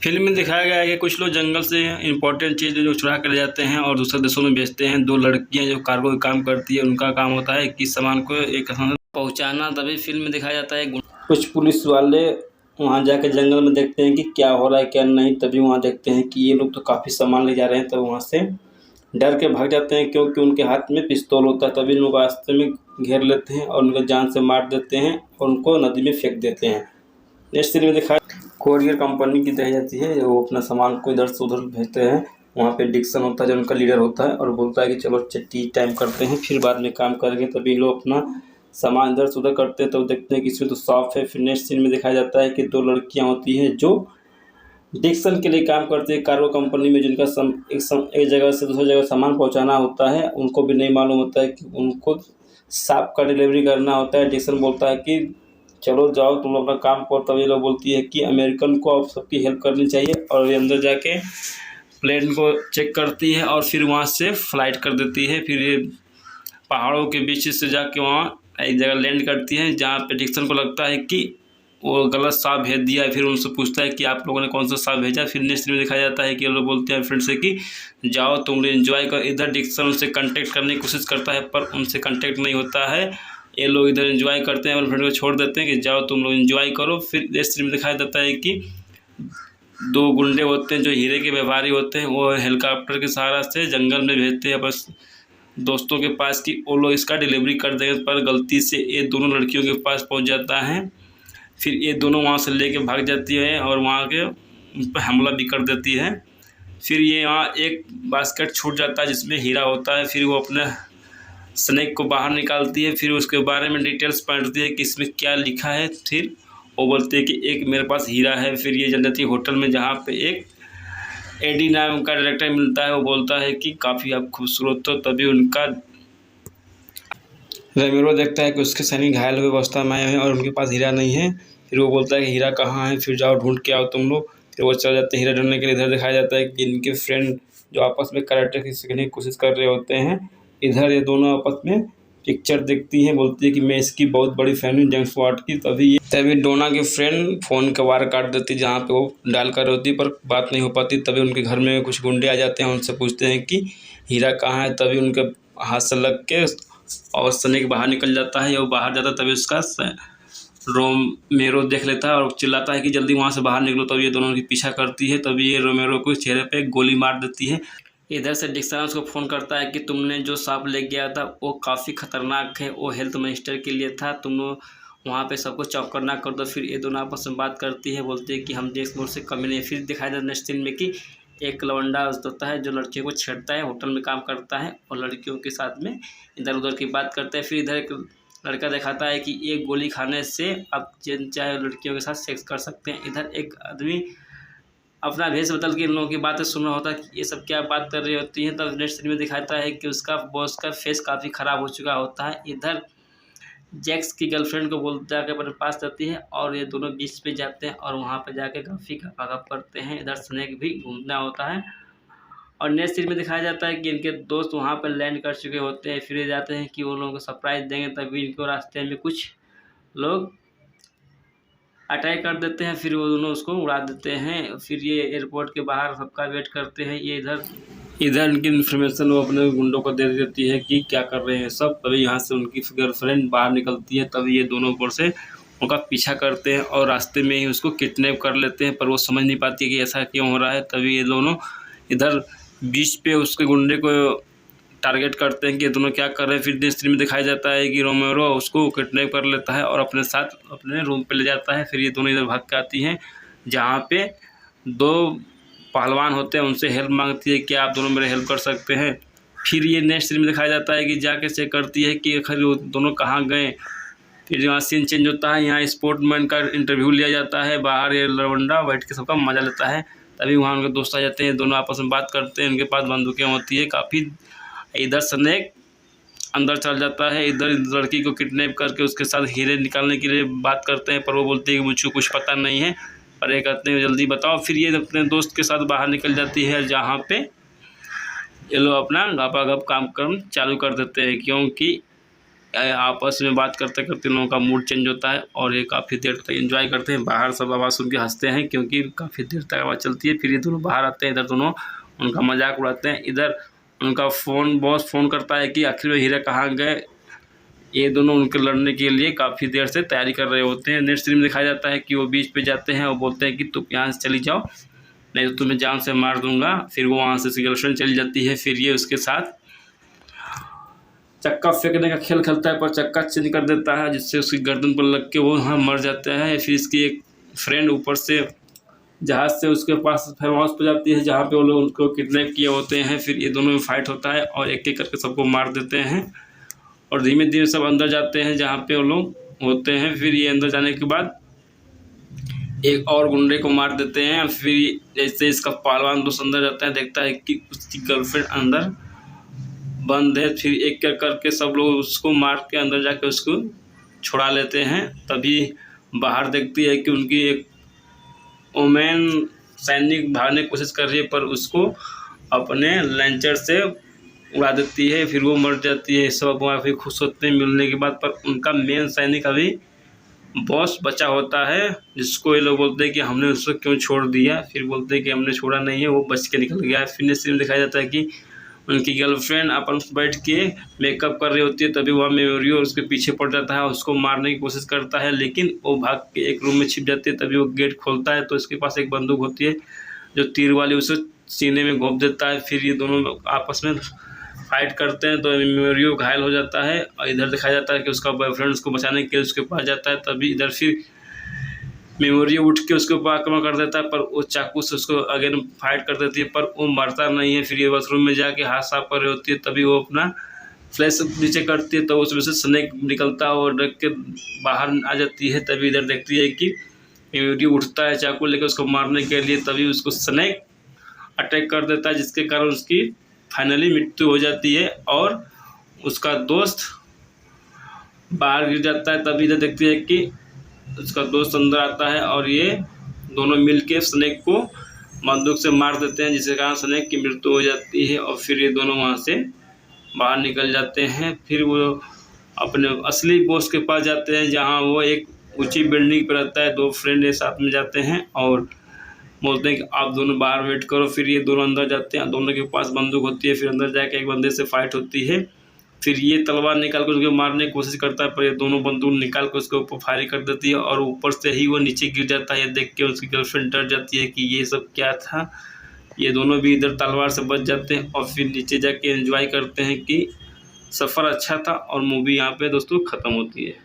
Film में दिखाया गया है कि कुछ लोग जंगल से इंपॉर्टेंट चीज़ जो चुरा कर ले जाते हैं और दूसरे देशों में बेचते हैं। दो लड़कियां जो कार्गो का काम करती है, उनका काम होता है कि सामान को एक स्थान तक पहुंचाना। तभी फिल्म में दिखाया जाता है कुछ पुलिस वाले वहां जाकर जंगल में देखते हैं कि क्या हो रहा है क्या नहीं। तभी वहां देखते हैं कि ये लोग तो काफ़ी सामान ले जा रहे हैं। तब वहाँ से डर के भाग जाते हैं क्योंकि उनके हाथ में पिस्तौल होता है। तभी लोग रास्ते में घेर लेते हैं और उनको जान से मार देते हैं और उनको नदी में फेंक देते हैं। नेक्स्ट सीन में दिखाया कोरियर कंपनी की दी जाती है, वो अपना सामान को इधर से उधर भेजते हैं। वहाँ पे डिक्सन होता है जो उनका लीडर होता है और बोलता है कि चलो टी टाइम करते हैं, फिर बाद में काम करेंगे। तभी लोग अपना सामान इधर से उधर करते हैं। तो देखते हैं कि इसमें तो साफ है। फिर नेक्स्ट सीन में दिखाया जाता है कि दो लड़कियाँ होती हैं जो डिक्सन के लिए काम करते हैं कार्गो कंपनी में, जिनका एक जगह से दूसरी जगह सामान पहुंचाना होता है। उनको भी नहीं मालूम होता है कि उनको सांप का डिलीवरी करना होता है। डिक्सन बोलता है कि चलो जाओ तुम लोग अपना काम करो। तब ये लोग बोलती है कि अमेरिकन को आप सबकी हेल्प करनी चाहिए, और ये अंदर जाके प्लेन को चेक करती है और फिर वहाँ से फ्लाइट कर देती है। फिर ये पहाड़ों के बीच से जाके वहाँ एक जगह लैंड करती है जहाँ पे डिक्सन को लगता है कि वो गलत सांप भेज दिया है। फिर उनसे पूछता है कि आप लोगों ने कौन सा सांप भेजा। फिर नेक्स्ट में दिखाया जाता है कि ये लोग बोलते हैं फ्रेंड से कि जाओ तुम लोग एंजॉय करो। इधर डिक्सन उनसे कांटेक्ट करने की कोशिश करता है पर उनसे कांटेक्ट नहीं होता है। ये लोग इधर एंजॉय करते हैं और फ्रेंड को छोड़ देते हैं कि जाओ तुम लोग एंजॉय करो। फिर नेक्स्ट में दिखाया जाता है कि दो गुंडे होते हैं जो हीरे के व्यापारी होते हैं, वो हेलीकॉप्टर के सहारा से जंगल में भेजते हैं बस दोस्तों के पास कि वो लोग इसका डिलीवरी कर देंगे, पर गलती से ये दोनों लड़कियों के पास पहुंच जाता है। फिर ये दोनों वहाँ से लेके भाग जाती है और वहाँ के उन पर हमला भी कर देती है। फिर ये यहाँ एक बास्केट छूट जाता है जिसमें हीरा होता है। फिर वो अपने स्नेक को बाहर निकालती है, फिर उसके बारे में डिटेल्स पढ़ती है कि इसमें क्या लिखा है। फिर वो बोलते हैं कि एक मेरे पास हीरा है। फिर ये चल जाती है होटल में जहाँ पे एक एडी नाम का डायरेक्टर मिलता है। वो बोलता है कि काफ़ी आप खूबसूरत हो। तभी उनका रेमेरो देखता है कि उसके सैनिक घायल हुए अवस्था में आए हैं और उनके पास हीरा नहीं है। फिर वो बोलता है कि हीरा कहाँ है, फिर जाओ ढूंढ के आओ तुम लोग। फिर वो चल जाते हैं हीरा ढूंढने के लिए। इधर दिखाया जाता है कि इनके फ्रेंड जो आपस में कराटे सीखने की कोशिश कर रहे होते हैं। इधर ये दोनों आपस में पिक्चर देखती हैं, बोलती है कि मैं इसकी बहुत बड़ी फैन हूँ जेम्स वाट की। तभी डोना के फ्रेंड फ़ोन का वायर काट देती जहाँ पे वो डायल कर रही होती, पर बात नहीं हो पाती। तभी उनके घर में कुछ गुंडे आ जाते हैं, उनसे पूछते हैं कि हीरा कहाँ है। तभी उनके हाथ से लग के और स्नेक बाहर निकल जाता है। वो बाहर जाता है तभी उसका रोमेरो देख लेता है और चिल्लाता है कि जल्दी वहाँ से बाहर निकलो। तभी ये दोनों की पीछा करती है। तभी ये रोमेरो को चेहरे पे गोली मार देती है। इधर से डिक्सन उसको फ़ोन करता है कि तुमने जो सांप ले गया था वो काफ़ी ख़तरनाक है, वो हेल्थ मिनिस्टर के लिए था, तुम वहाँ पे सबको चौकन्ना ना कर दो। फिर ये दोनों आपस में बात करती है, बोलती है कि हम देश मोड़ से कमी नहीं है। फिर दिखाई देता नेक्स्ट सीन में कि एक लवंडा होता है जो लड़कियों को छेड़ता है, होटल में काम करता है और लड़कियों के साथ में इधर उधर की बात करता है। फिर इधर एक लड़का दिखाता है कि एक गोली खाने से आप चाहे लड़कियों के साथ सेक्स कर सकते हैं। इधर एक आदमी अपना भेष बदल के इन लोगों की बातें सुन रहा होता है कि ये सब क्या बात कर रही होती हैं। तब नेक्स्ट सीन में दिखाता है कि उसका बॉस का फेस काफ़ी ख़राब हो चुका होता है। इधर जैक्स की गर्लफ्रेंड को जाकर अपने पास जाती है और ये दोनों बीच पे जाते हैं और वहाँ पे जाके काफ़ी गप करते हैं। इधर स्नेक भी घूमना होता है और नेक्स्ट सीन में दिखाया जाता है कि इनके दोस्त वहाँ पर लैंड कर चुके होते हैं। फिर ये जाते हैं कि वो लोगों को सरप्राइज़ देंगे। तभी इनको रास्ते में कुछ लोग अटैक कर देते हैं, फिर वो दोनों उसको उड़ा देते हैं। फिर ये एयरपोर्ट के बाहर सबका वेट करते हैं। ये इधर उनकी इन्फॉर्मेशन वो अपने गुंडों को दे देती है कि क्या कर रहे हैं सब। तभी यहाँ से उनकी गर्लफ्रेंड बाहर निकलती है। तभी ये दोनों ऊपर से उनका पीछा करते हैं और रास्ते में ही उसको किडनैप कर लेते हैं, पर वो समझ नहीं पाती कि ऐसा क्यों हो रहा है। तभी ये दोनों इधर बीच पे उसके गुंडे को टारगेट करते हैं कि ये दोनों क्या कर रहे हैं। फिर नेक्स्ट सीन में दिखाया जाता है कि रोमेरो उसको किडनैप कर लेता है और अपने साथ अपने रूम पे ले जाता है। फिर ये दोनों इधर भाग के आती हैं जहाँ पे दो पहलवान होते हैं, उनसे हेल्प मांगती है कि आप दोनों मेरे हेल्प कर सकते हैं। फिर ये नेक्स्ट सीन में दिखाया जाता है कि जाके चेक करती है कि आखिर वो दोनों कहाँ गए। फिर यहाँ सीन चेंज होता है, यहाँ स्पोर्टमैन का इंटरव्यू लिया जाता है। बाहर ये लवंडा बैठ के सबका मजा लेता है। तभी वहाँ उनके दोस्त आ जाते हैं, दोनों आपस में बात करते हैं। उनके पास बंदूकें होती है काफ़ी। इधर स्नेक अंदर चल जाता है, इधर लड़की को किडनैप करके उसके साथ हीरे निकालने के लिए बात करते हैं, पर वो बोलती है कि मुझको कुछ पता नहीं है। पर ये कहते हैं जल्दी बताओ। फिर ये अपने दोस्त के साथ बाहर निकल जाती है जहाँ पे ये लोग अपना गपागप काम चालू कर देते हैं, क्योंकि आपस में बात करते करते इन लोगों का मूड चेंज होता है और ये काफ़ी देर तक एंजॉय करते हैं। बाहर सब आवाज़ सुन के हंसते हैं क्योंकि काफ़ी देर तक आवाज़ चलती है। फिर ये दोनों बाहर आते हैं, इधर दोनों उनका मजाक उड़ाते हैं। इधर उनका बॉस फ़ोन करता है कि आखिर में हीरा कहाँ गए। ये दोनों उनके लड़ने के लिए काफ़ी देर से तैयारी कर रहे होते हैं। नेक्स्ट सीन में दिखाया जाता है कि वो बीच पे जाते हैं और बोलते हैं कि तुम यहाँ से चली जाओ, नहीं तो तुम्हें जान से मार दूंगा। फिर वो वहाँ से उसकी गर्लफ्रेंड चली जाती है। फिर ये उसके साथ चक्का फेंकने का खेल खेलता है, पर चक्का चेंज कर देता है जिससे उसकी गर्दन पर लग के वो वहाँ मर जाता है। फिर इसकी एक फ्रेंड ऊपर से जहाज़ से उसके पास फार्म हाउस पर जाती है जहाँ पे वो लोग उनको किडनैप किए होते हैं। फिर ये दोनों में फाइट होता है और एक एक करके सबको मार देते हैं और धीमे धीमे सब अंदर जाते हैं जहाँ पे वो लोग होते हैं। फिर ये अंदर जाने के बाद एक और गुंडे को मार देते हैं। फिर जैसे इसका पहलवान दोस्त अंदर जाता है, देखता है कि उसकी गर्लफ्रेंड अंदर बंद है। फिर एक कर करके सब लोग उसको मार के अंदर जाके उसको छुड़ा लेते हैं। तभी बाहर देखती है कि उनकी एक वोमेन सैनिक भागने की कोशिश कर रही है, पर उसको अपने लॉन्चर से उड़ा देती है। फिर वो मर जाती है। सब काफ़ी खुश होते हैं मिलने के बाद, पर उनका मेन सैनिक अभी बॉस बचा होता है, जिसको ये लोग बोलते हैं कि हमने उसको क्यों छोड़ दिया। फिर बोलते हैं कि हमने छोड़ा नहीं है, वो बच के निकल गया है। फिर नेक्स्ट सीन में दिखाया जाता है कि उनकी गर्लफ्रेंड अपन बैठ के मेकअप कर रही होती है, तभी वह मेमोरियो उसके पीछे पड़ जाता है, उसको मारने की कोशिश करता है, लेकिन वो भाग के एक रूम में छिप जाती है। तभी वो गेट खोलता है तो इसके पास एक बंदूक होती है जो तीर वाली, उसे सीने में घोंप देता है। फिर ये दोनों आपस में फाइट करते हैं तो मेमोरियो घायल हो जाता है और इधर दिखाया जाता है कि उसका बॉयफ्रेंड उसको बचाने के लिए उसके पास जाता है। तभी इधर फिर मेमोरी उठ के उसके ऊपर आक्रमण कर देता है, पर वो चाकू से उसको अगेन फाइट कर देती है, पर वो मरता नहीं है। फिर ये बाथरूम में जाके हाथ साफ कर रही होती है, तभी वो अपना फ्लैश नीचे करती है तो उसमें से स्नेक निकलता है और डर के बाहर आ जाती है। तभी इधर देखती है कि मेमोरी उठता है चाकू लेकर उसको मारने के लिए, तभी उसको स्नेक अटैक कर देता है जिसके कारण उसकी फाइनली मृत्यु हो जाती है और उसका दोस्त बाहर गिर जाता है। तभी इधर देखती है कि उसका दोस्त अंदर आता है और ये दोनों मिलके स्नेक को बंदूक से मार देते हैं, जिसके कारण स्नेक की मृत्यु हो जाती है और फिर ये दोनों वहाँ से बाहर निकल जाते हैं। फिर वो अपने असली बॉस के पास जाते हैं जहाँ वो एक ऊंची बिल्डिंग पर रहता है। दो फ्रेंड एक साथ में जाते हैं और बोलते हैं कि आप दोनों बाहर वेट करो। फिर ये दोनों अंदर जाते हैं, दोनों के पास बंदूक होती है। फिर अंदर जाके एक बंदे से फाइट होती है। फिर ये तलवार निकाल कर उसको मारने की कोशिश करता है, पर ये दोनों बंदूक निकाल कर उसके ऊपर फायरिंग कर देती है और ऊपर से ही वो नीचे गिर जाता है। ये देख के उसकी गर्लफ्रेंड डर जाती है कि ये सब क्या था। ये दोनों भी इधर तलवार से बच जाते हैं और फिर नीचे जाके एंजॉय करते हैं कि सफ़र अच्छा था और मूवी यहाँ पे दोस्तों ख़त्म होती है।